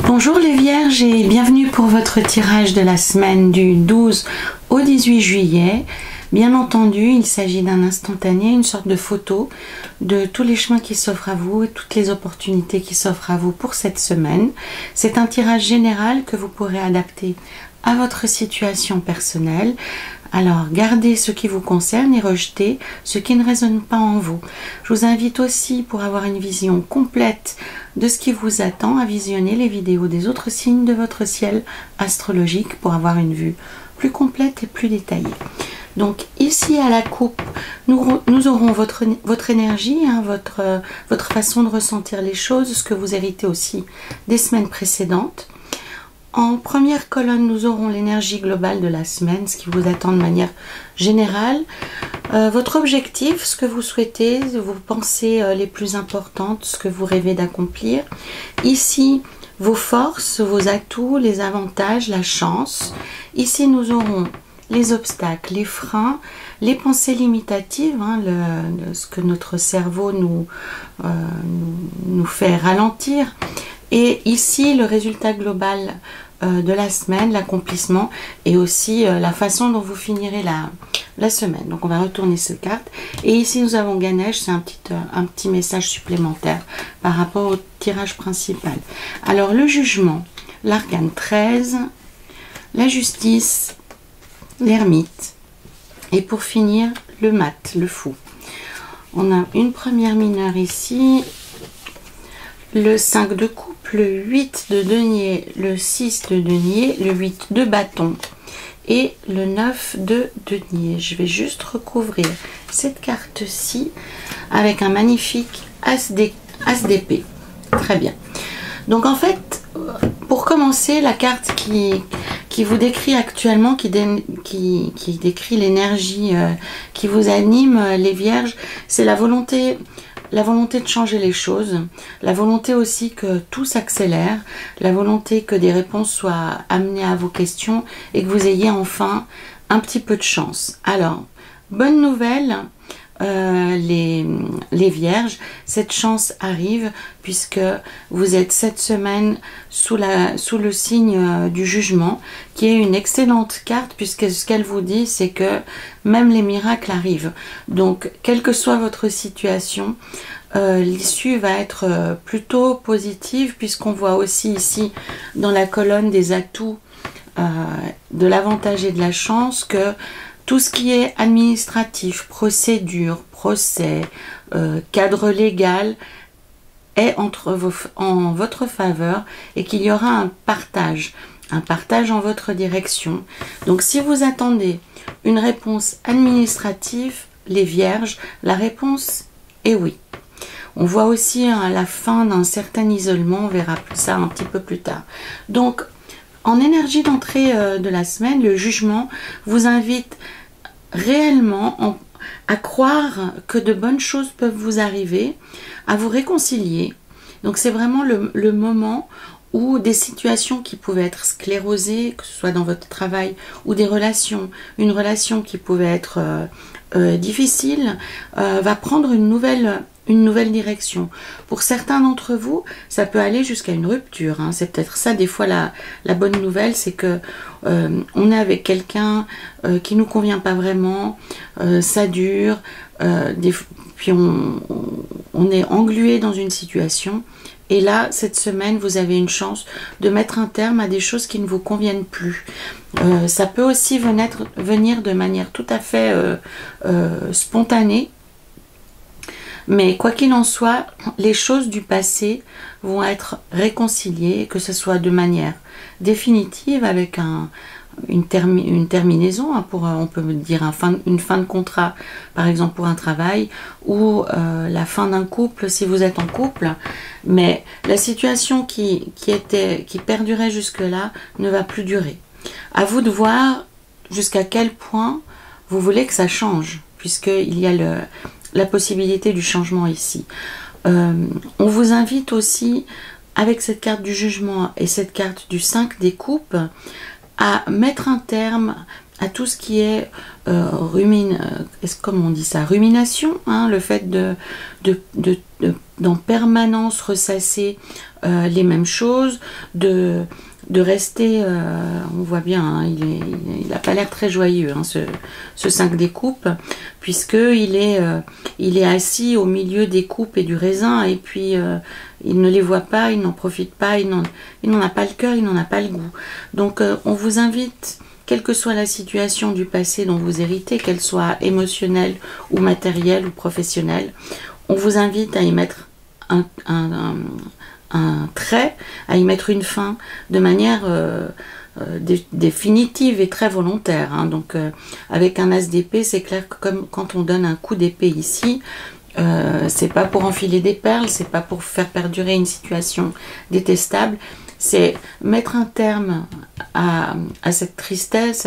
Bonjour les Vierges et bienvenue pour votre tirage de la semaine du 12 au 18 juillet. Bien entendu, il s'agit d'un instantané, une sorte de photo de tous les chemins qui s'offrent à vous et toutes les opportunités qui s'offrent à vous pour cette semaine. C'est un tirage général que vous pourrez adapter à votre situation personnelle. Alors, gardez ce qui vous concerne et rejetez ce qui ne résonne pas en vous. Je vous invite aussi, pour avoir une vision complète de ce qui vous attend, à visionner les vidéos des autres signes de votre ciel astrologique pour avoir une vue plus complète et plus détaillée. Donc ici à la coupe, nous aurons votre énergie, votre façon de ressentir les choses, ce que vous héritez aussi des semaines précédentes. En première colonne, nous aurons l'énergie globale de la semaine, ce qui vous attend de manière générale. Votre objectif, ce que vous souhaitez, vos pensées les plus importantes, ce que vous rêvez d'accomplir. Ici, vos forces, vos atouts, les avantages, la chance. Ici, nous aurons les obstacles, les freins, les pensées limitatives, ce que notre cerveau nous fait ralentir. Et ici, le résultat global de la semaine, l'accomplissement et aussi la façon dont vous finirez la semaine. Donc, on va retourner ces cartes. Et ici, nous avons Ganesh, c'est un petit message supplémentaire par rapport au tirage principal. Alors, le jugement, l'arcane 13, la justice, l'ermite et pour finir, le mat, le fou. On a une première mineure ici, le 5 de coupe, le 8 de denier, le 6 de denier, le 8 de bâton et le 9 de denier. Je vais juste recouvrir cette carte-ci avec un magnifique as d'épée. Très bien. Donc en fait, pour commencer, la carte qui vous décrit actuellement, qui décrit l'énergie qui vous anime, les Vierges, c'est la volonté de changer les choses, la volonté aussi que tout s'accélère, la volonté que des réponses soient amenées à vos questions et que vous ayez enfin un petit peu de chance. Alors, bonne nouvelle, les Vierges, cette chance arrive puisque vous êtes cette semaine sous le signe du jugement, qui est une excellente carte puisque ce qu'elle vous dit, c'est que même les miracles arrivent. Donc, quelle que soit votre situation, l'issue va être plutôt positive puisqu'on voit aussi ici dans la colonne des atouts de l'avantage et de la chance que tout ce qui est administratif, procédure, procès, cadre légal est en votre faveur et qu'il y aura un partage en votre direction. Donc si vous attendez une réponse administrative, les Vierges, la réponse est oui. On voit aussi la fin d'un certain isolement, on verra ça un petit peu plus tard. Donc en énergie d'entrée de la semaine, le jugement vous invite réellement à croire que de bonnes choses peuvent vous arriver, à vous réconcilier. Donc c'est vraiment le moment où des situations qui pouvaient être sclérosées, que ce soit dans votre travail ou des relations, une relation qui pouvait être difficile, va prendre une nouvelle direction. Pour certains d'entre vous, ça peut aller jusqu'à une rupture. C'est peut-être ça des fois la bonne nouvelle, c'est que on est avec quelqu'un qui nous convient pas vraiment, ça dure, puis on est englué dans une situation. Et là, cette semaine, vous avez une chance de mettre un terme à des choses qui ne vous conviennent plus. Ça peut aussi venir de manière tout à fait spontanée. Mais quoi qu'il en soit, les choses du passé vont être réconciliées, que ce soit de manière définitive avec une terminaison, on peut dire une fin de contrat, par exemple pour un travail, ou la fin d'un couple si vous êtes en couple. Mais la situation qui perdurait jusque-là ne va plus durer. À vous de voir jusqu'à quel point vous voulez que ça change, puisqu'il y a la possibilité du changement ici. On vous invite aussi, avec cette carte du jugement et cette carte du 5 des coupes, à mettre un terme à tout ce qui est comment on dit ça, rumination, hein, le fait d'en permanence ressasser les mêmes choses, de rester, on voit bien, hein, il n'a pas l'air très joyeux, hein, ce 5 des coupes, puisqu'il est assis au milieu des coupes et du raisin, et puis il ne les voit pas, il n'en profite pas, il n'en a pas le cœur, il n'en a pas le goût. Donc on vous invite, quelle que soit la situation du passé dont vous héritez, qu'elle soit émotionnelle ou matérielle ou professionnelle, on vous invite à y mettre un trait, à y mettre une fin de manière définitive et très volontaire, hein. Donc avec un as d'épée, c'est clair que comme quand on donne un coup d'épée ici, c'est pas pour enfiler des perles, c'est pas pour faire perdurer une situation détestable, c'est mettre un terme à cette tristesse,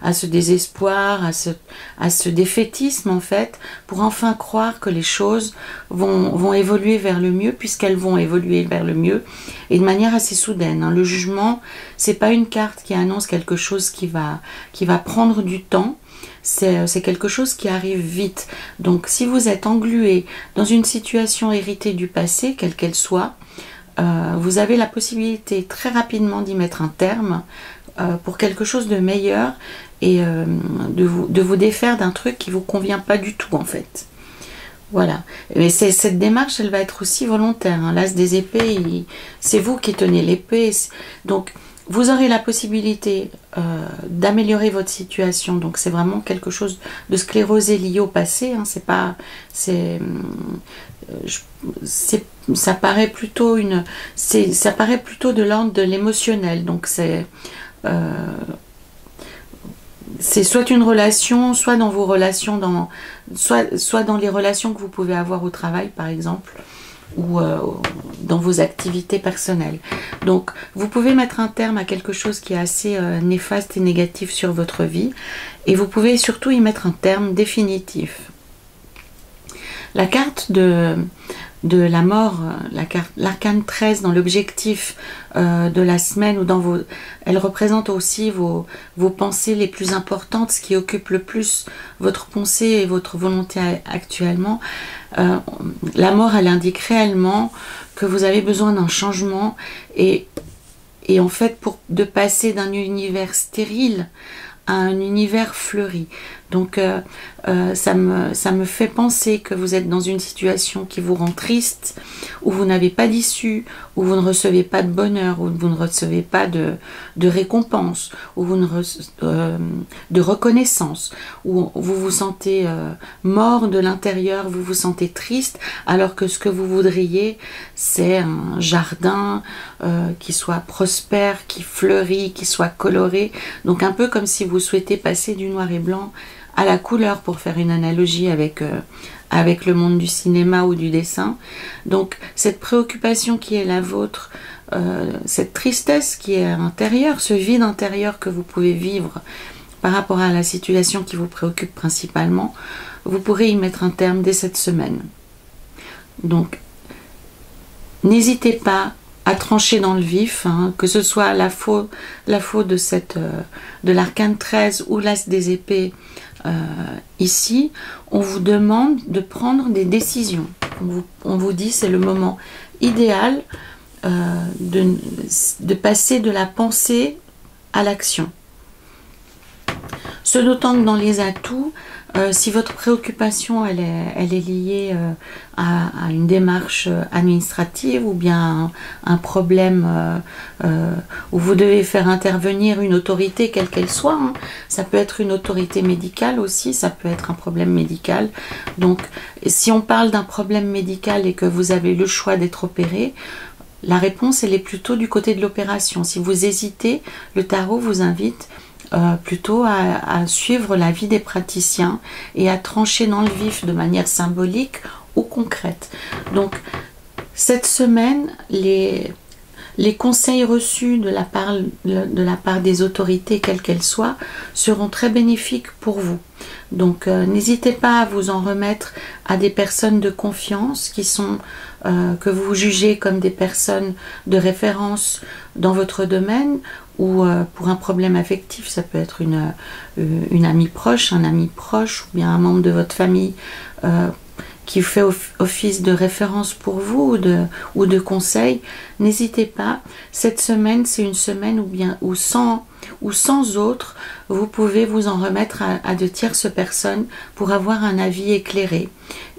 à ce désespoir, à ce défaitisme en fait, pour enfin croire que les choses vont évoluer vers le mieux, puisqu'elles vont évoluer vers le mieux, et de manière assez soudaine, hein. Le jugement, c'est pas une carte qui annonce quelque chose qui va prendre du temps, c'est quelque chose qui arrive vite. Donc si vous êtes englué dans une situation héritée du passé, quelle qu'elle soit, vous avez la possibilité très rapidement d'y mettre un terme pour quelque chose de meilleur, et de vous défaire d'un truc qui ne vous convient pas du tout en fait. Voilà. Mais cette démarche, elle va être aussi volontaire, hein. L'as des épées, c'est vous qui tenez l'épée. Donc vous aurez la possibilité d'améliorer votre situation. Donc c'est vraiment quelque chose de sclérosé lié au passé, hein. Ça paraît plutôt de l'ordre de l'émotionnel. Donc c'est soit une relation, soit dans vos relations, soit dans les relations que vous pouvez avoir au travail par exemple, ou dans vos activités personnelles. Donc vous pouvez mettre un terme à quelque chose qui est assez néfaste et négatif sur votre vie, et vous pouvez surtout y mettre un terme définitif. La carte de la mort, l'arcane 13 dans l'objectif de la semaine, ou elle représente aussi vos pensées les plus importantes, ce qui occupe le plus votre pensée et votre volonté actuellement. La mort, elle indique réellement que vous avez besoin d'un changement, et en fait de passer d'un univers stérile à un univers fleuri. Donc ça me fait penser que vous êtes dans une situation qui vous rend triste, où vous n'avez pas d'issue, où vous ne recevez pas de bonheur, où vous ne recevez pas de récompense, où de reconnaissance, où vous vous sentez mort de l'intérieur, vous vous sentez triste, alors que ce que vous voudriez, c'est un jardin qui soit prospère, qui fleurit, qui soit coloré. Donc un peu comme si vous souhaitez passer du noir et blanc à la couleur, pour faire une analogie avec le monde du cinéma ou du dessin. Donc cette préoccupation qui est la vôtre, cette tristesse qui est intérieure, ce vide intérieur que vous pouvez vivre par rapport à la situation qui vous préoccupe principalement, vous pourrez y mettre un terme dès cette semaine. Donc n'hésitez pas à trancher dans le vif, hein, que ce soit la faute de l'arcane 13 ou l'as des épées. Ici, on vous demande de prendre des décisions. On vous dit c'est le moment idéal de passer de la pensée à l'action. Ce d'autant que dans les atouts, si votre préoccupation elle est liée à une démarche administrative, ou bien un problème où vous devez faire intervenir une autorité quelle qu'elle soit, hein. Ça peut être une autorité médicale aussi, ça peut être un problème médical. Donc si on parle d'un problème médical et que vous avez le choix d'être opéré, la réponse elle est plutôt du côté de l'opération. Si vous hésitez, le tarot vous invite plutôt à suivre l'avis des praticiens et à trancher dans le vif de manière symbolique ou concrète. Donc cette semaine, les conseils reçus de la part des autorités, quelles qu'elles soient, seront très bénéfiques pour vous. Donc n'hésitez pas à vous en remettre à des personnes de confiance qui sont que vous jugez comme des personnes de référence dans votre domaine, ou pour un problème affectif, ça peut être une amie proche, un ami proche, ou bien un membre de votre famille qui fait office de référence pour vous ou de conseil. N'hésitez pas. Cette semaine, c'est une semaine où sans autres, vous pouvez vous en remettre à de tierces personnes pour avoir un avis éclairé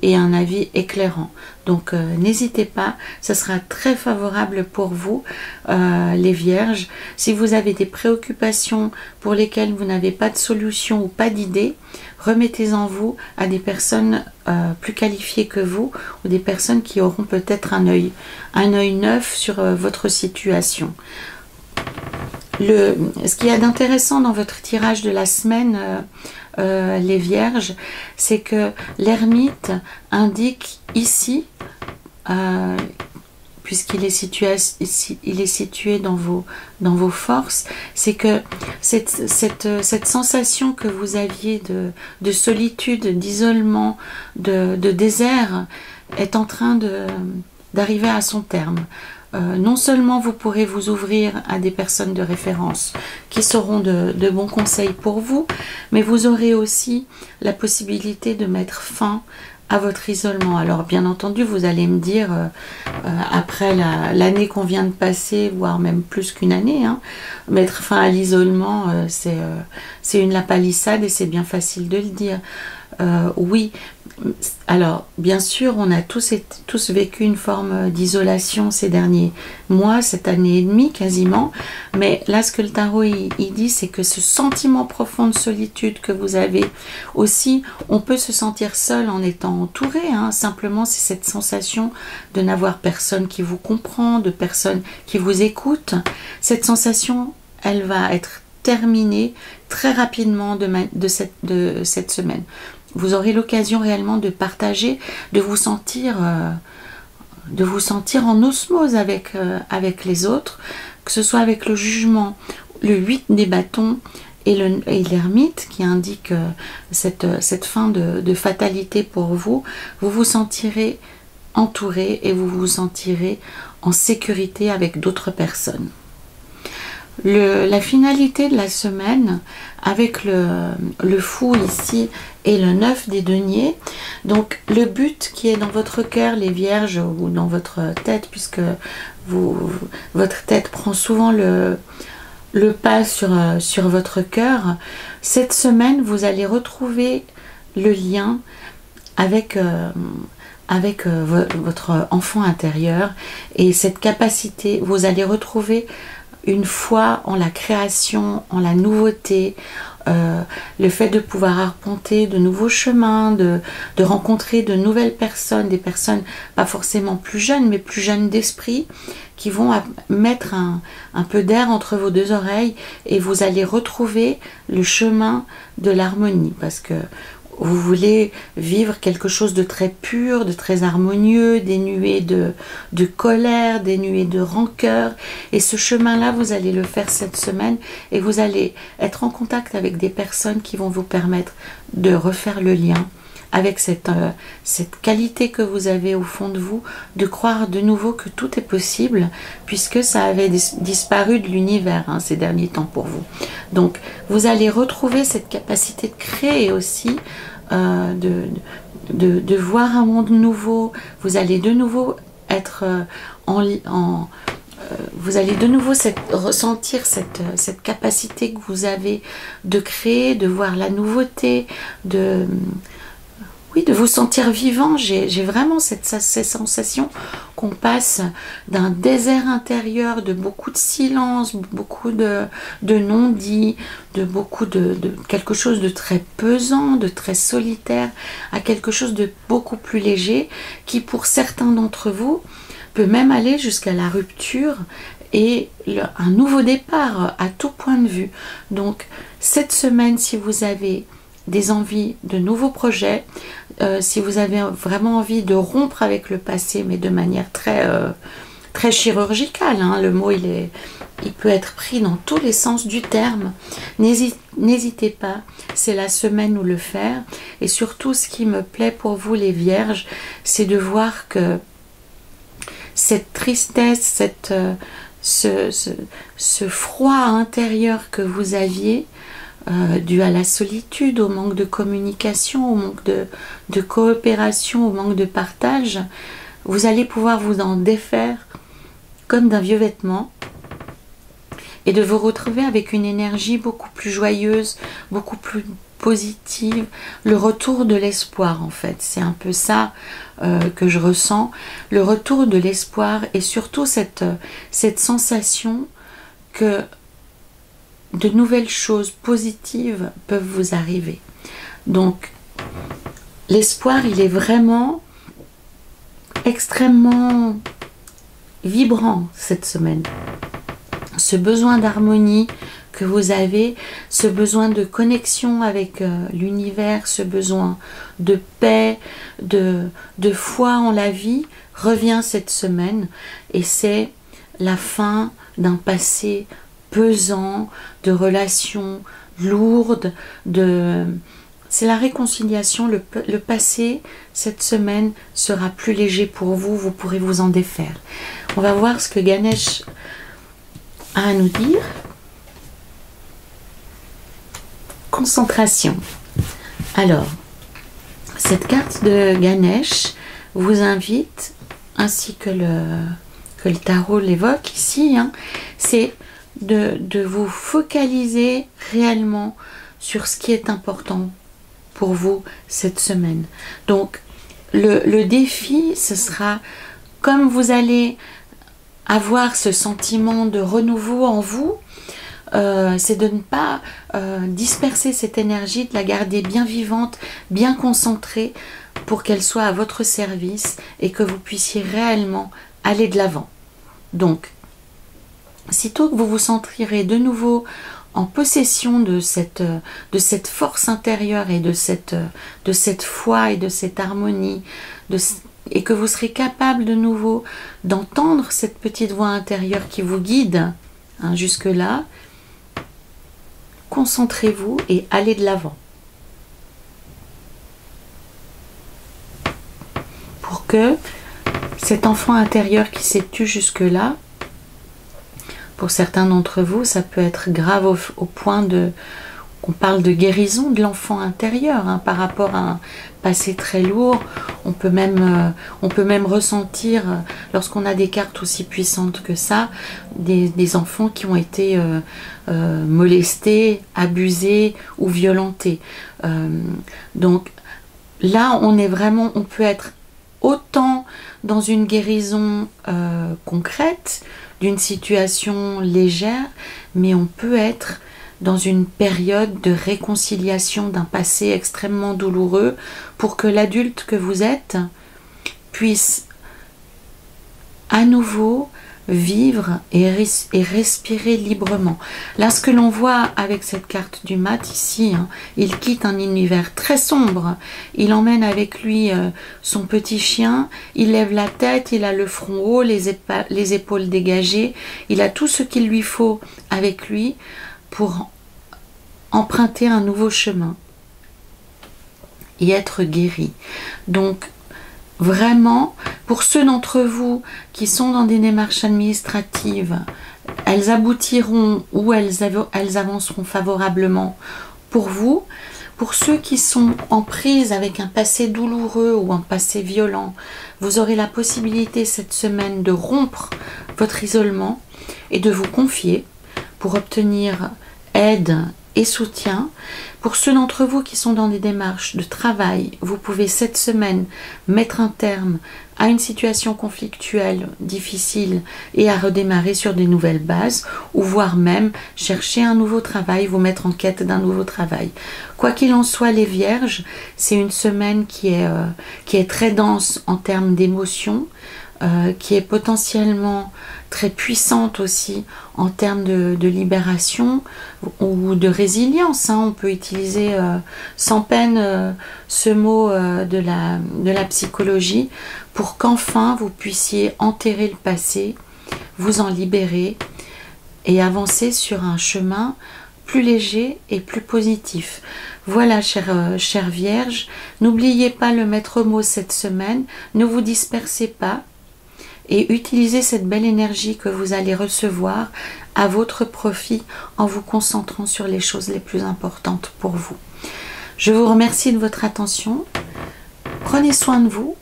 et un avis éclairant. Donc n'hésitez pas, ce sera très favorable pour vous, les Vierges. Si vous avez des préoccupations pour lesquelles vous n'avez pas de solution ou pas d'idée, remettez-en vous à des personnes plus qualifiées que vous, ou des personnes qui auront peut-être un œil neuf sur votre situation. Ce qu'il y a d'intéressant dans votre tirage de la semaine, les Vierges, c'est que l'ermite indique ici, puisqu'il est situé dans vos forces, c'est que cette sensation que vous aviez de solitude, d'isolement, de désert, est en train d'arriver à son terme. Non seulement vous pourrez vous ouvrir à des personnes de référence qui seront de bons conseils pour vous, mais vous aurez aussi la possibilité de mettre fin à votre isolement. Alors bien entendu, vous allez me dire, après l'année qu'on vient de passer, voire même plus qu'une année, hein, mettre fin à l'isolement, c'est une lapalissade et c'est bien facile de le dire. Oui, alors bien sûr, on a tous vécu une forme d'isolation ces derniers mois, cette année et demie quasiment, mais là ce que le tarot il dit, c'est que ce sentiment profond de solitude que vous avez aussi, on peut se sentir seul en étant entouré, hein. Simplement c'est cette sensation de n'avoir personne qui vous comprend, de personne qui vous écoute. Cette sensation, elle va être terminée très rapidement de cette semaine. Vous aurez l'occasion réellement de partager, de vous sentir en osmose avec les autres, que ce soit avec le jugement, le 8 des bâtons et l'ermite qui indique cette fin de fatalité pour vous. Vous vous sentirez entouré et vous vous sentirez en sécurité avec d'autres personnes. La finalité de la semaine avec le fou ici et le 9 des deniers, donc le but qui est dans votre cœur, les Vierges, ou dans votre tête, puisque votre tête prend souvent le pas sur votre cœur, cette semaine vous allez retrouver le lien avec votre enfant intérieur, et cette capacité, vous allez retrouver une foi en la création, en la nouveauté, le fait de pouvoir arpenter de nouveaux chemins, de rencontrer de nouvelles personnes, des personnes pas forcément plus jeunes, mais plus jeunes d'esprit, qui vont mettre un peu d'air entre vos deux oreilles, et vous allez retrouver le chemin de l'harmonie, parce que vous voulez vivre quelque chose de très pur, de très harmonieux, dénué de colère, dénué de rancœur. Et ce chemin-là, vous allez le faire cette semaine, et vous allez être en contact avec des personnes qui vont vous permettre de refaire le lien avec cette qualité que vous avez au fond de vous, de croire de nouveau que tout est possible, puisque ça avait disparu de l'univers, hein, ces derniers temps pour vous. Donc vous allez retrouver cette capacité de créer aussi, de voir un monde nouveau. Vous allez de nouveau être vous allez de nouveau ressentir cette capacité que vous avez de créer, de voir la nouveauté, de vous sentir vivant. J'ai vraiment cette sensation qu'on passe d'un désert intérieur, de beaucoup de silence, beaucoup de non-dits, de quelque chose de très pesant, de très solitaire, à quelque chose de beaucoup plus léger, qui pour certains d'entre vous peut même aller jusqu'à la rupture et un nouveau départ à tout point de vue. Donc cette semaine, si vous avez des envies de nouveaux projets, si vous avez vraiment envie de rompre avec le passé, mais de manière très chirurgicale, hein, le mot il peut être pris dans tous les sens du terme, n'hésitez pas, c'est la semaine où le faire. Et surtout, ce qui me plaît pour vous les Vierges, c'est de voir que cette tristesse, ce froid intérieur que vous aviez, dû à la solitude, au manque de communication, au manque de coopération, au manque de partage, vous allez pouvoir vous en défaire comme d'un vieux vêtement et de vous retrouver avec une énergie beaucoup plus joyeuse, beaucoup plus positive, le retour de l'espoir en fait. C'est un peu ça que je ressens, le retour de l'espoir et surtout cette sensation que de nouvelles choses positives peuvent vous arriver. Donc, l'espoir, il est vraiment extrêmement vibrant cette semaine. Ce besoin d'harmonie que vous avez, ce besoin de connexion avec l'univers, ce besoin de paix, de foi en la vie, revient cette semaine et c'est la fin d'un passé pesant, de relations lourdes, c'est la réconciliation. Le passé, cette semaine, sera plus léger pour vous, vous pourrez vous en défaire. On va voir ce que Ganesh a à nous dire. Concentration. Alors, cette carte de Ganesh vous invite, ainsi que le tarot l'évoque ici, hein, c'est de vous focaliser réellement sur ce qui est important pour vous cette semaine. Donc le défi, ce sera, comme vous allez avoir ce sentiment de renouveau en vous, c'est de ne pas disperser cette énergie, de la garder bien vivante, bien concentrée pour qu'elle soit à votre service et que vous puissiez réellement aller de l'avant. Donc sitôt que vous vous sentirez de nouveau en possession de cette force intérieure et de cette foi et de cette harmonie, et que vous serez capable de nouveau d'entendre cette petite voix intérieure qui vous guide jusque-là, concentrez-vous et allez de l'avant. Pour que cet enfant intérieur qui s'est tu jusque-là, pour certains d'entre vous, ça peut être grave au point qu'on parle de guérison de l'enfant intérieur par rapport à un passé très lourd. On peut même ressentir, lorsqu'on a des cartes aussi puissantes que ça, des enfants qui ont été molestés, abusés ou violentés. Donc là, on peut être autant dans une guérison concrète, d'une situation légère, mais on peut être dans une période de réconciliation d'un passé extrêmement douloureux pour que l'adulte que vous êtes puisse à nouveau vivre et respirer librement. Là, ce que l'on voit avec cette carte du mat ici, il quitte un univers très sombre, il emmène avec lui son petit chien, il lève la tête, il a le front haut, les épaules dégagées, il a tout ce qu'il lui faut avec lui pour emprunter un nouveau chemin et être guéri. Donc, vraiment, pour ceux d'entre vous qui sont dans des démarches administratives, elles aboutiront ou elles avanceront favorablement pour vous. Pour ceux qui sont en prise avec un passé douloureux ou un passé violent, vous aurez la possibilité cette semaine de rompre votre isolement et de vous confier pour obtenir aide et soutien. Pour ceux d'entre vous qui sont dans des démarches de travail, vous pouvez cette semaine mettre un terme à une situation conflictuelle difficile et à redémarrer sur des nouvelles bases, ou voire même chercher un nouveau travail, vous mettre en quête d'un nouveau travail. Quoi qu'il en soit, les Vierges, c'est une semaine qui est très dense en termes d'émotions, qui est potentiellement très puissante aussi en termes de libération ou de résilience. On peut utiliser sans peine ce mot de la psychologie pour qu'enfin vous puissiez enterrer le passé, vous en libérer et avancer sur un chemin plus léger et plus positif. Voilà, chère Vierge, n'oubliez pas le maître mot cette semaine, ne vous dispersez pas et utilisez cette belle énergie que vous allez recevoir à votre profit en vous concentrant sur les choses les plus importantes pour vous. Je vous remercie de votre attention. Prenez soin de vous,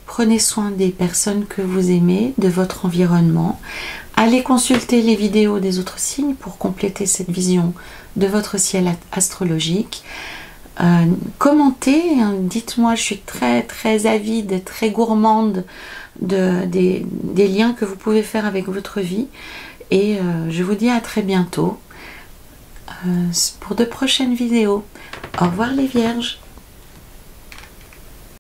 prenez soin des personnes que vous aimez, de votre environnement. Allez consulter les vidéos des autres signes pour compléter cette vision de votre ciel astrologique. Commentez, hein, dites-moi, je suis très avide et très gourmande des liens que vous pouvez faire avec votre vie. Et je vous dis à très bientôt pour de prochaines vidéos. Au revoir les Vierges.